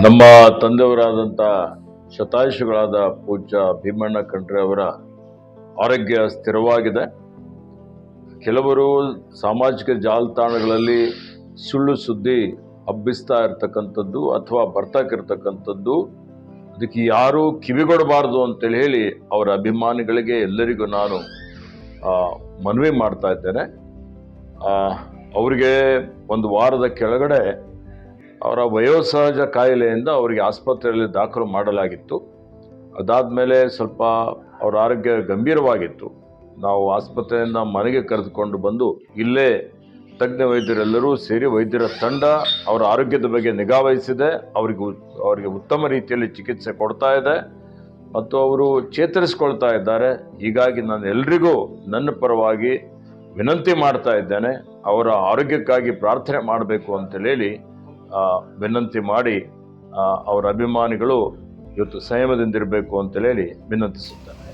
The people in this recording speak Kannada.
ನಮ್ಮ ತಂದೆಯವರಾದಂಥ ಶತಾಯುಷಿಗಳಾದ ಪೂಜ್ಯ ಭೀಮಣ್ಣ ಖಂಡ್ರೆ ಅವರ ಆರೋಗ್ಯ ಸ್ಥಿರವಾಗಿದೆ. ಕೆಲವರು ಸಾಮಾಜಿಕ ಜಾಲತಾಣಗಳಲ್ಲಿ ಸುಳ್ಳು ಸುದ್ದಿ ಹಬ್ಬಿಸ್ತಾ ಇರ್ತಕ್ಕಂಥದ್ದು ಅಥವಾ ಬರ್ತಾಕಿರ್ತಕ್ಕಂಥದ್ದು, ಅದಕ್ಕೆ ಯಾರೂ ಕಿವಿಗೊಡಬಾರ್ದು ಅಂತೇಳಿ ಹೇಳಿ ಅವರ ಅಭಿಮಾನಿಗಳಿಗೆ ಎಲ್ಲರಿಗೂ ನಾನು ಮನವಿ ಮಾಡ್ತಾ ಇದ್ದೇನೆ. ಅವರಿಗೆ ಒಂದು ವಾರದ ಕೆಳಗಡೆ ಅವರ ವಯೋಸಹಜ ಕಾಯಿಲೆಯಿಂದ ಅವರಿಗೆ ಆಸ್ಪತ್ರೆಯಲ್ಲಿ ದಾಖಲು ಮಾಡಲಾಗಿತ್ತು. ಅದಾದಮೇಲೆ ಸ್ವಲ್ಪ ಅವರ ಆರೋಗ್ಯ ಗಂಭೀರವಾಗಿತ್ತು. ನಾವು ಆಸ್ಪತ್ರೆಯಿಂದ ಮನೆಗೆ ಕರೆದುಕೊಂಡು ಬಂದು ಇಲ್ಲೇ ತಜ್ಞ ವೈದ್ಯರೆಲ್ಲರೂ ಸೇರಿ ವೈದ್ಯರ ತಂಡ ಅವರ ಆರೋಗ್ಯದ ಬಗ್ಗೆ ನಿಗಾ ವಹಿಸಿದೆ. ಅವರಿಗೆ ಉತ್ತಮ ರೀತಿಯಲ್ಲಿ ಚಿಕಿತ್ಸೆ ಕೊಡ್ತಾ ಇದೆ ಮತ್ತು ಅವರು ಚೇತರಿಸ್ಕೊಳ್ತಾ ಇದ್ದಾರೆ. ಹೀಗಾಗಿ ನಾನು ಎಲ್ರಿಗೂ ನನ್ನ ಪರವಾಗಿ ವಿನಂತಿ ಮಾಡ್ತಾ ಇದ್ದೇನೆ, ಅವರ ಆರೋಗ್ಯಕ್ಕಾಗಿ ಪ್ರಾರ್ಥನೆ ಮಾಡಬೇಕು ಅಂತೇಳಿ ವಿನಂತಿ ಮಾಡಿ ಅವರ ಅಭಿಮಾನಿಗಳು ಇವತ್ತು ಸಂಯಮದಿಂದಿರಬೇಕು ಅಂತೇಳಿ ವಿನಂತಿಸುತ್ತೇನೆ.